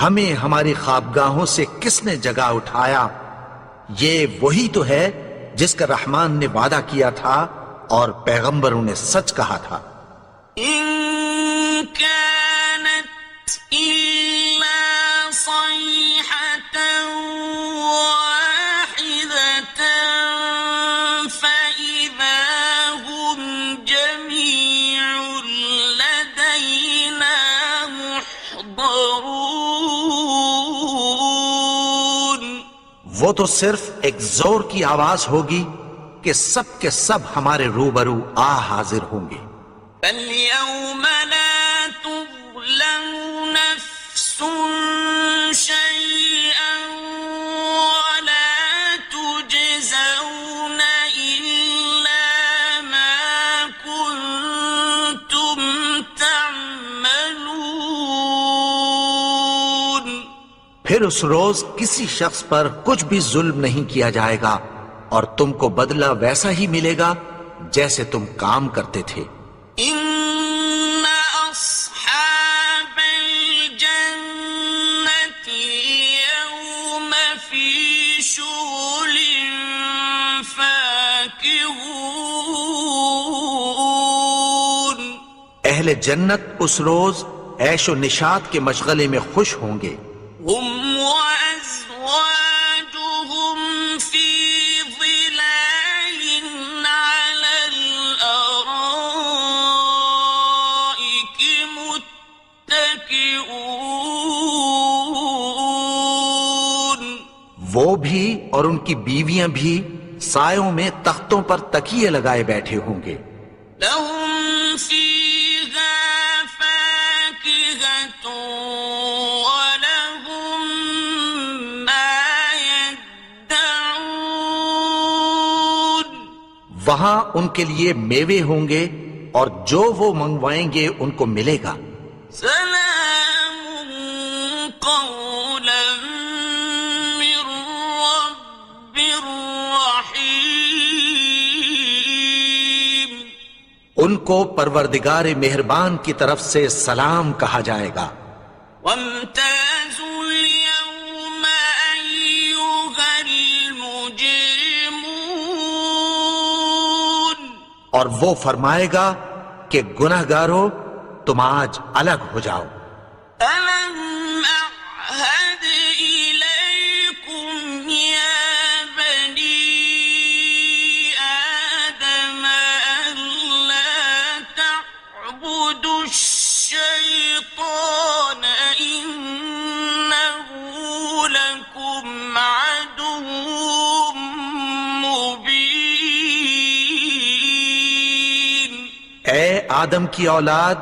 ہمیں ہماری خوابگاہوں سے کس نے جگا اٹھایا؟ یہ وہی تو ہے جس کا رحمان نے وعدہ کیا تھا اور پیغمبروں نے سچ کہا تھا. إن كانت إلا صيحة واحدة فإذا هم جميع لدينا محضرون. وہ تو صرف ایک زور کی آواز ہوگی کہ سب کے سب ہمارے روبرو آ حاضر ہوں گے. فاليوم لا تظلم نفس شيئا ولا تجزون إلا ما كنتم تعملون. پھر اس روز کسی شخص پر کچھ بھی ظلم نہیں کیا جائے گا اور تم کو بدلہ ویسا ہی ملے گا جیسے تم کام کرتے تھے. إن أصحاب الجنة اليوم في شغل فاكهون. اہل جنت اس روز عیش و نشاط کے مشغلے میں خوش ہوں گے. هم وأزواجهم في ظلال على الأرائك متكئون. وہ بھی اور ان کی بیویاں بھی سایوں میں تختوں پر تکیے لگائے بیٹھے ہوں گے. لهم فيها فاكهة ولهم ما يدعون. وہاں ان کے لیے میوے ہوں گے اور جو وہ منگوائیں گے ان کو ملے گا. سلام قولا من رب رحيم. ان کو پروردگار مہربان کی طرف سے سلام کہا جائے گا. وامتازوا اليوم أيها المجرمون. اور وہ فرمائے گا کہ گنہگارو تم آج الگ ہو جاؤ. ألم أعهد إليكم يا بني آدم ألا تعبدوا الشيطان إنه لكم عدو مبين. اے آدم کی اولاد،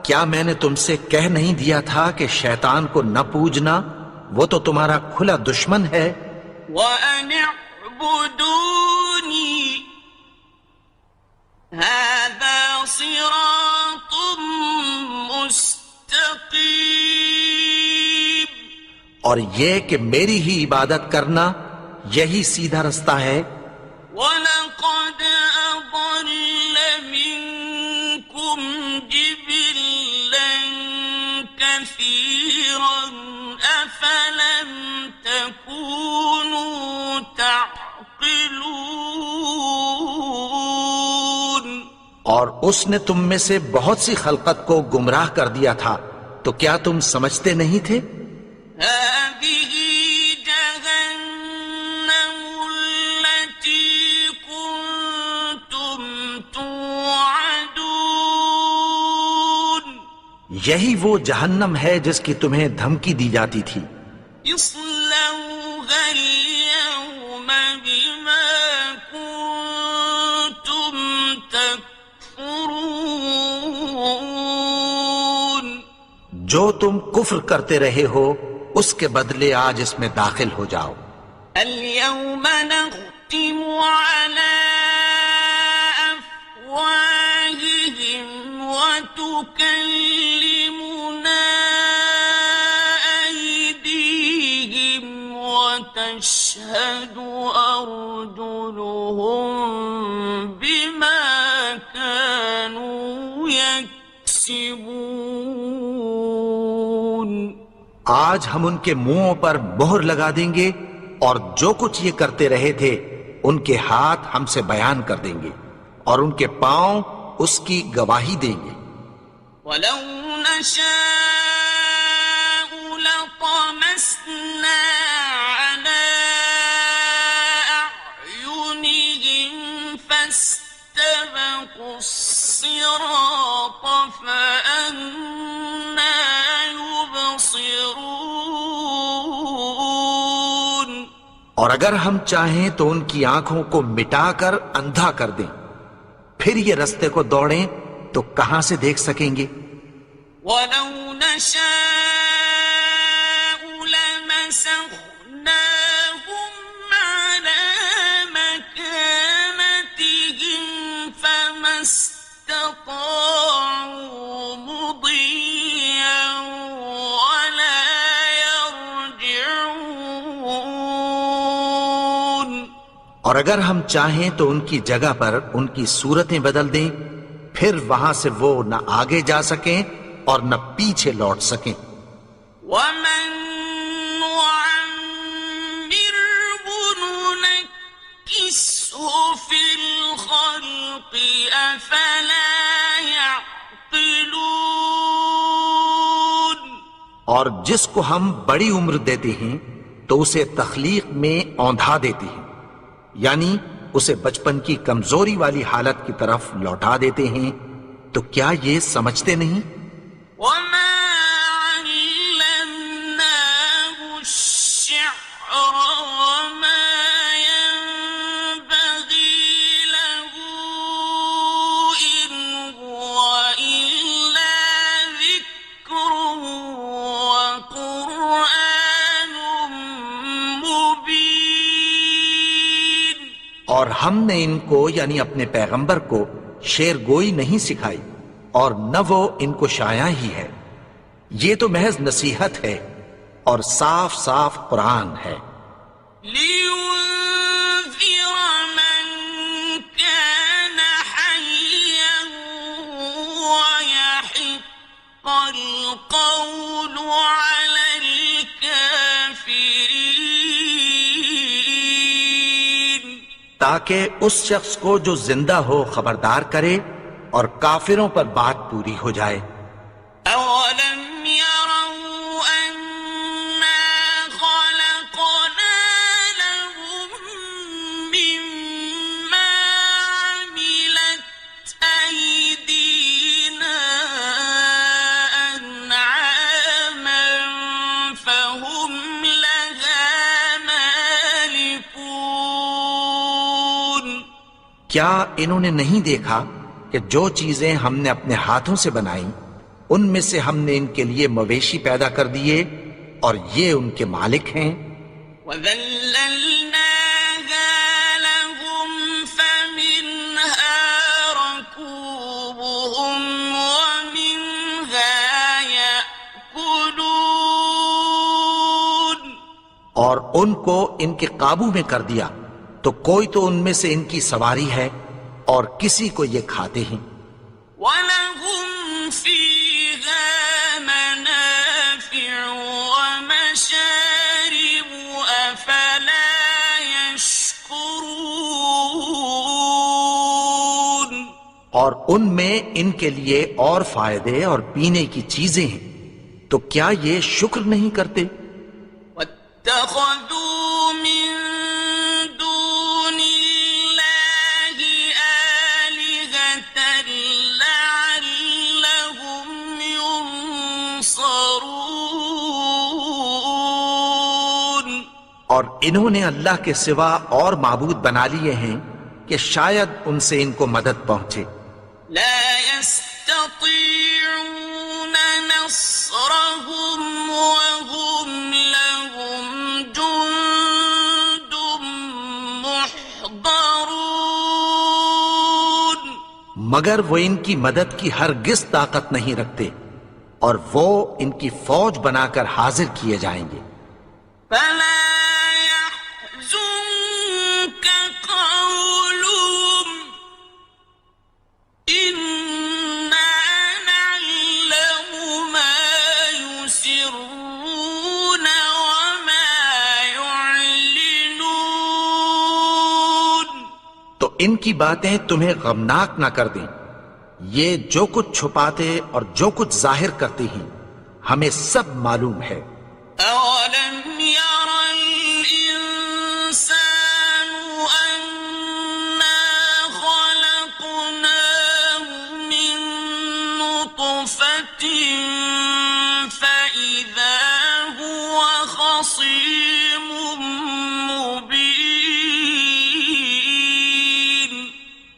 کیا میں نے تم سے کہہ نہیں دیا تھا کہ شیطان کو نہ پوجنا؟ وہ تو تمہارا کھلا دشمن ہے. وأن اعبدوني هذا صراط مستقيم اور یہ کہ میری ہی عبادت کرنا یہی سیدھا رستہ ہے. وَلَقَدْ أَضَلَّ مِنكُمْ جِبِلًّا كَثِيرًا أَفَلَمْ تَكُونُوا تَعْقِلُونَ اور اس نے تم میں سے بہت سی خلقت کو گمراہ کر دیا تھا، تو کیا تم سمجھتے نہیں تھے؟ هذه جهنم التي كنتم توعدون یہی وہ جہنم ہے جس کی تمہیں دھمکی دی جاتی تھی. اصلوها اليوم بما كنتم تكفرون جو تم کفر کرتے رہے ہو اس کے بدلے آج اس میں داخل ہو جاؤ. اليوم نختم على أفواههم وتكلمنا أيديهم وتشهد أرجلهم بما كانوا يكسبون آج ہم ان کے منہوں پر مہر لگا دیں گے اور جو کچھ یہ کرتے رہے تھے ان کے ہاتھ ہم سے بیان کر دیں گے اور ان کے پاؤں اس کی گواہی دیں گے. ولو نشاء لطمسنا على أعينهم فاستبقوا الصراط فأنى يبصرون اور اگر ہم چاہیں تو ان کی آنکھوں کو مٹا کر اندھا کر دیں، پھر یہ رستے کو دوڑیں تو کہاں سے دیکھ سکیں گے؟ ولو نشاء لمسخناهم على مكانتهم فما استطاعوا مضيا ولا يرجعون اور اگر ہم چاہیں تو ان کی جگہ پر ان کی صورتیں بدل دیں، پھر وہاں سے وہ نہ آگے جا سکیں اور نہ پیچھے لوٹ سکیں. ومن نعمره ننكسه في الخلق أفلا يعقلون اور جس کو ہم بڑی عمر دیتے ہیں تو اسے تخلیق میں اوندھا دیتے ہیں، یعنی اسے بچپن کی کمزوری والی حالت کی طرف لوٹا دیتے ہیں. تو کیا یہ سمجھتے نہیں؟ وما علمناه الشعر وما ينبغي له إن هو إلا ذكر وقرآن مبين اور ہم نے ان کو یعنی اپنے پیغمبر کو شعر گوئی نہیں سکھائی اور نہ وہ ان کو شایع ہی ہے، یہ تو محض نصیحت ہے اور صاف صاف قرآن ہے. لينذر من كان حيا ويحق القول على الكافرين تاکہ اس شخص کو جو زندہ ہو خبردار کرے اور کافروں پر بات پوری ہو جائے. أولم يروا أنا خلقنا لهم مما عملت أيدينا أنعاما فهم لها مالكون کیا انہوں نے نہیں دیکھا کہ جو چیزیں ہم نے اپنے ہاتھوں سے بنائیں ان میں سے ہم نے ان کے لیے مویشی پیدا کر دیے اور یہ ان کے مالک ہیں. وَذَلَّلْنَاهَا لَهُمْ فَمِنْهَا رَكُوبُهُمْ وَمِنْهَا اور ان کو ان کے قابو میں کر دیا تو کوئی تو ان میں سے ان کی سواری ہے اور کسی کو یہ کھاتے ہیں. وَلَهُمْ فِيهَا مَنَافِعُ وَمَشَارِبُ أَفَلَا يَشْكُرُونَ. اور ان میں ان کے لیے اور فائدے اور پینے کی چیزیں ہیں تو کیا یہ شکر نہیں کرتے؟ وَاتَّخَذُوا مِن دُونِ اللَّهِ آلِهَةً لَعَلَّهُمْ يُنصَرُونَ. اور انہوں نے اللہ کے سوا اور معبود بنا لیے ہیں کہ شاید ان سے ان کو مدد پہنچے. لا يستطيعون نصرهم وهم لهم جند محضرون. مگر وہ ان کی مدد کی ہرگز طاقت نہیں رکھتے اور وہ ان کی فوج بنا کر حاضر کیے جائیں گے. فلا يحزنك قولهم إنا نعلم ما يسرون وما يعلنون. تو ان کی باتیں تمہیں غمناک نہ کر دیں. یہ جو کچھ چھپاتے اور جو کچھ ظاہر کرتے ہیں ہمیں سب معلوم ہے. أولم ير الإنسان أنا خلقناه من نطفة فإذا هو خصيم مبين.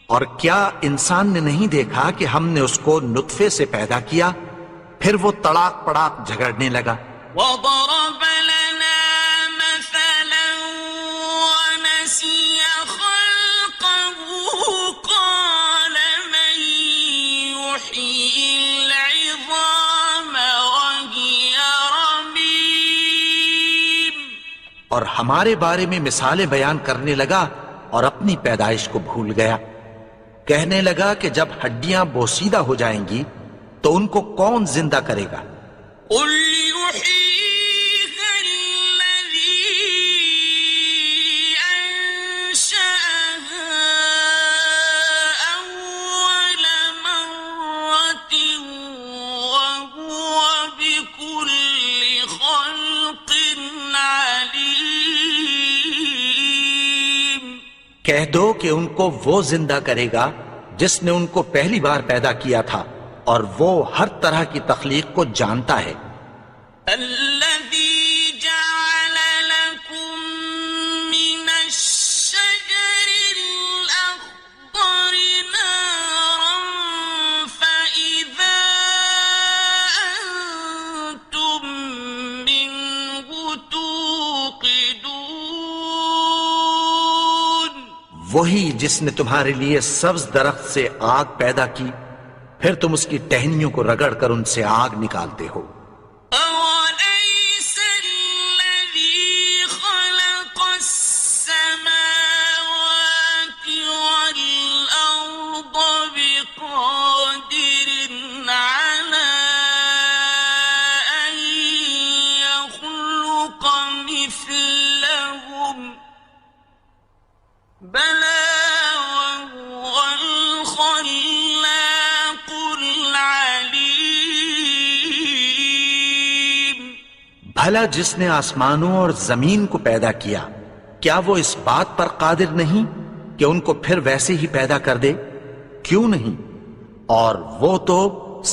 اور کیا انسان نے نہیں دیکھا کہ ہم نے اس کو نطفے سے پیدا کیا پھر وہ تڑاک پڑاک جھگڑنے لگا. وضرب لنا مثلا ونسي خلقه قال من يحيي العظام وهي رميم. اور ہمارے بارے میں مثالیں بیان کرنے لگا اور اپنی پیدائش کو بھول گیا. کہنے لگا کہ جب ہڈیاں بوسیدہ ہو جائیں گی تو ان کو کون زندہ کرے گا؟ قل يحييها الذي أنشأها أول مرة وهو بكل خلق عليم. کہہ دو کہ ان کو وہ زندہ کرے گا جس نے ان کو پہلی بار پیدا کیا تھا اور وہ ہر طرح کی تخلیق کو جانتا ہے. الذي جعل لكم من الشجر الأخضر نارا فإذا أنتم منه توقدون. وہی جس نے تمہارے لیے سبز درخت سے آگ پیدا کی پھر تم اس کی ٹہنیوں کو رگڑ کر ان سے آگ نکالتے ہو. أوليس الذي خلق السماوات والأرض بقادر على أن يخلق مثلهم بلى وهو الخلاق العليم. بھلا جس نے آسمانوں اور زمین کو پیدا کیا کیا وہ اس بات پر قادر نہیں کہ ان کو پھر ویسے ہی پیدا کر دے؟ کیوں نہیں؟ اور وہ تو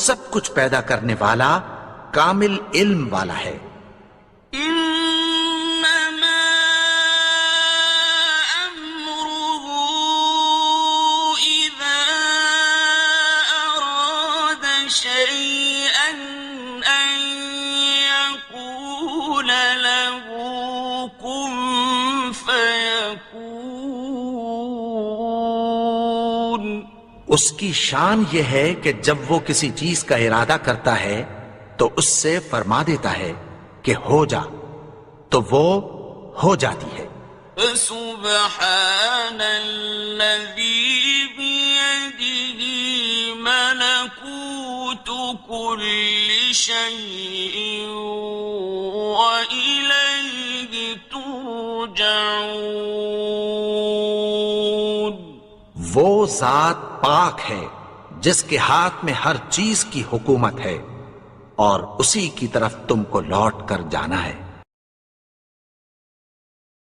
سب کچھ پیدا کرنے والا کامل علم والا ہے. إنما أمره إذا أراد شيئا أن يقول له كن فيكون. اس کی شان یہ ہے کہ جب وہ کسی چیز کا ارادہ کرتا ہے تو اس سے فرما دیتا ہے کہ ہو جا تو وہ ہو جاتی ہے۔ فسبحان الذي بيده ملكوت كل شيء وإليه ترجعون۔ وہ ذات پاک ہے جس کے ہاتھ میں ہر چیز کی حکومت ہے اور اسی کی طرف تم کو لوٹ کر جانا ہے۔